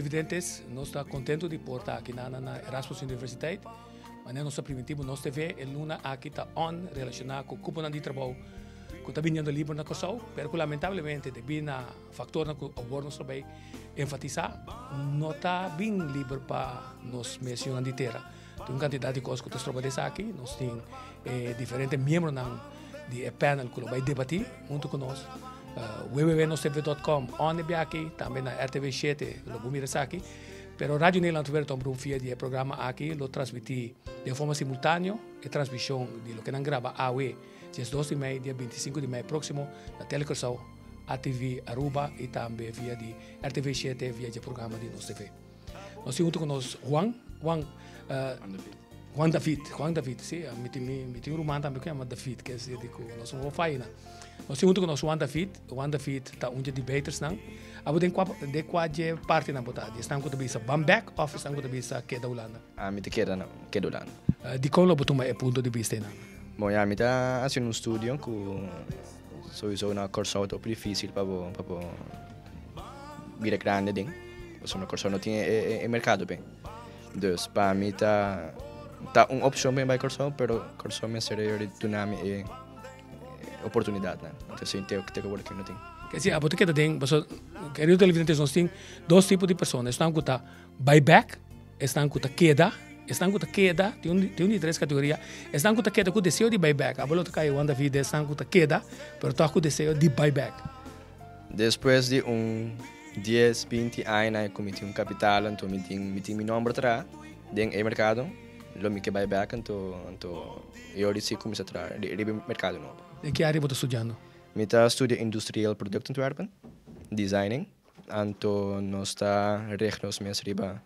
televidentes, nós estamos contentes de portar aqui na Erasmus Universiteit. Mas nós preventivo, nós TV, e Luna aqui está on, relacionado com o cupo de trabalho, que está vindo livre na Kosovo, mas lamentavelmente, devido a fator que o governo também enfatizar, não está bem livre para nós mencionar de terra. Tem uma quantidade de coisas que nós trabalhamos aqui, nós temos diferentes membros do panel que vai debater junto conosco. www.nostv.com, onde aqui, também na RTV 7, lo vamos mirar aqui. Pero Radio Nederland werkt om via die programa aqui, lo transmitir de forma simultânea e transmissão de lo que não grava AUE, dia 12 de maio, dia 25 de maio próximo, na Telecorsau, ATV Aruba e também via de RTV 7, via de programa de nosso TV. Nós temos junto conosco Juan David, sim, me tem um romano também que chama David, que é nós somos faina. Nós temos junto conosco Juan David está um dia de debaters não. Abo de qual parte na botada? Estão com a bisa Bamberg ou estão com a bisa Queda Holanda? Me te queda não, Queda Holanda. De como botou mais ponto de vista não? Bom, me tá fazendo um estudo que sowieso na Korsau é difícil para vir grande ding. Porque na Korsau não tem mercado bem. Dus para mim tá uma opção bem para Korsau, pero Korsau me seria dinâmica e oportunidade, né? Então sim, tem que work não tem. Que sim, a botica tem, mas querido televidentes nós tem dois tipos de pessoas, estão com a buyback, estão com a queda, tem três categorias, estão com a queda com o desejo de buyback, a bola que cai onda vida estão com a queda, pero está com o desejo de buyback. Depois de 10, 20 anos, eu cometi capital, então me tem meu nome atrás, dentro do mercado, lo me que buyback, então eu disse começar a trazer de mercado novo. Em que área você está estudando? Eu estou estudando industrial product Antwerpen, designing, então nós estamos rechtnos met riba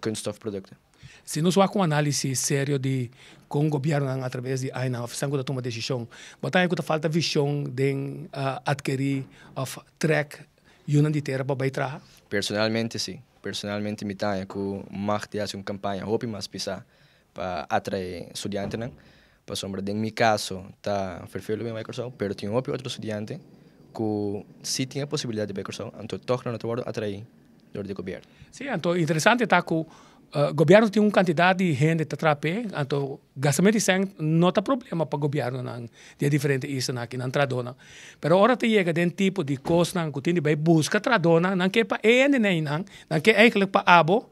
kunststofproducten. Se nós vamos com análise sério de como o governo através de AINA, estão com a toma de decisão, botar que falta visão de adquirir ou track uma de terra para trabalhar? Personalmente sim, personalmente me tenho que mais de fazer uma campanha, hope mais pisar para atrair estudantes. Para sombra, em meu caso, está perfeito bem Microsoft, mas tem outro estudante que sim tinha a possibilidade de Microsoft, então toca no trabalho atrair do governo. Sim, então interessante é que o governo tem uma quantidade de gente que trabalha, então gastamento de sangue não é problema para o governo de diferentes islas aqui na Tradona. Mas agora te chega de tipo de coisa que tem de buscar Tradona, não que para ele não que eigenlijk para abo.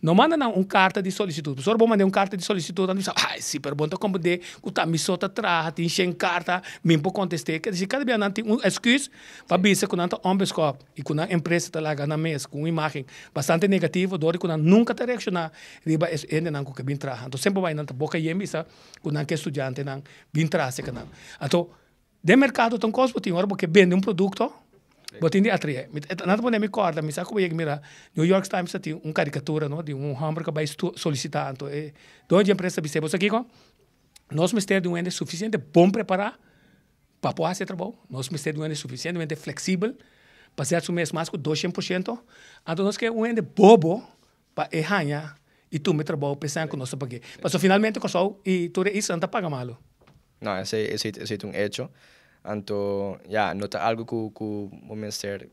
Não manda uma carta de solicitude. Se você mandar uma carta de solicitude, você diz, se pergunta como de, que tá me solta atrás, tem 100 carta, me pode contestar. Quer dizer, cada vez não tem uma excusa para dizer que não está ombescop e que a empresa está lá na mesa com uma imagem bastante negativa, dori que nunca está reaccionar, riba ainda não que bem trabalha. Então sempre vai na boca e emisa que não que estudante não bem trabalha que não. Então, de mercado tem coisa tem hora porque vende um produto. Botin di atria. Nada pode me corda, me saco bem mira. New York Times tem uma caricatura, não, de hambúrguer que vai solicitar, então onde a empresa bicebo aqui com nós ministério de um ente suficiente bom preparar para poder fazer trabalho. Nós ministério de um ente suficientemente flexível para ser o mês mais que 200%. Então nós quer um ente bobo para errar e tu me trabalho pensando que nós paguei. Mas finalmente só e tu isso não paga malo. Não, esse é um hecho. Então, não é algo que o Ministério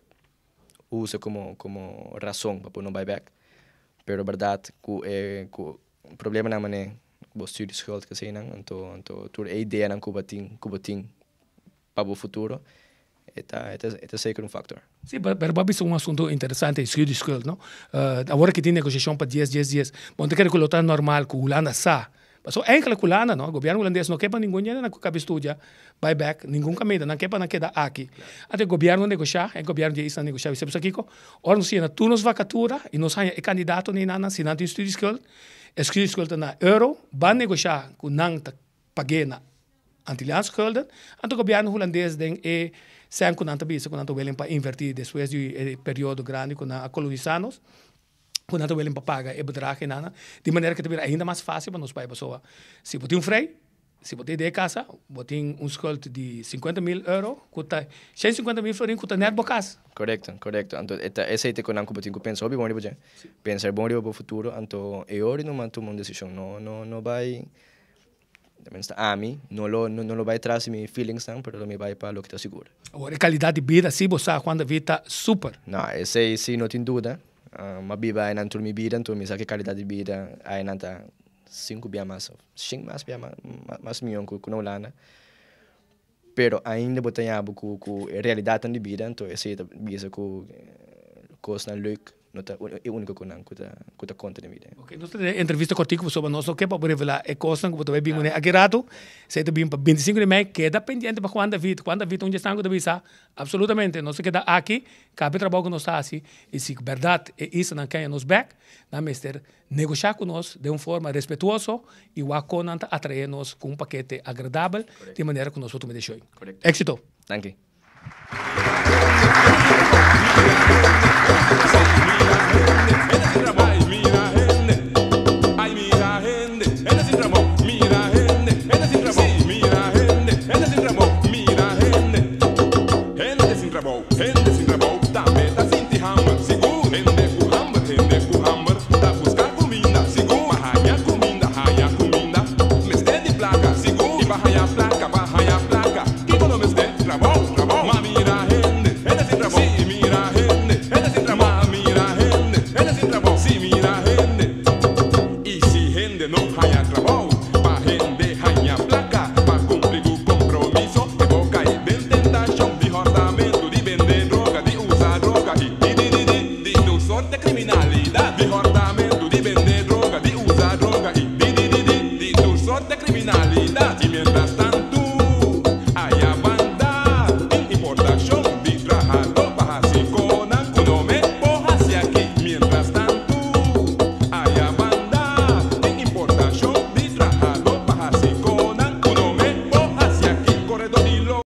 usa como razão para não buyback. Mas a verdade que o problema não é o estudo de escola que se não, então a ideia não que tem para o futuro é sempre um fator. Sim, mas é um assunto interessante, estudo de escola, não? Agora que tem negociação para 10 dias, bom, te quero que o normal que o Holanda sa. So enkele kulana, no, governo holandês não quer para ninguém na cabe estudia buyback, nenhum caminho, não quer para não queda aqui. Até o governo negociar, o governo já está negociar, isso aqui ko. Ora nós na turnos vacatura e nós há candidato nem nada, se não tem estudo escola na euro, vai negociar com não pague na antilhaans schulden, então o governo holandês tem sem com não bisa com não willen para invertir depois de período grande com a colonizanos. Quando nós willen pagar e bedrag nada, de maneira que te ainda mais fácil para nós pai pessoa. Se você tem frei, se você tem casa, você tem skuld de 50.000 euro, custa 150.000 florins, custa net casa. Correto. Então esse é o que eu tenho que pensar, bom dia, pensar bom dia para o futuro, então eu não tomo uma decisão, não vai a mim, não vai trazer minhas feelings, mas me vai para o que está seguro. Agora, a qualidade de vida, se você quando a vida está super. Não, esse não tem dúvida. uma biba aí não turmi vida, então me sabe qualidade de vida aí não tá 5 bia mais, 5 mais milhão que não lá, né? Pero ainda botanhabo com realidade de vida, então esse bisa com coisa na look, não tá é único que não que tá conta de vida. Ok, nós temos entrevista contigo sobre nós, o que para revelar é coisa que você vai aqui rato, se te bem para 25 de maio, queda pendiente para quando a vida onde estão que visa, absolutamente, nós queda aqui, cabe trabalho que nós está assim, e se verdade é isso não quer nos back, na mister negociar com nós de uma forma respeituosa e o aconanta atrair nós com um paquete agradável, de maneira que nós vamos deixar. Éxito. Thank you.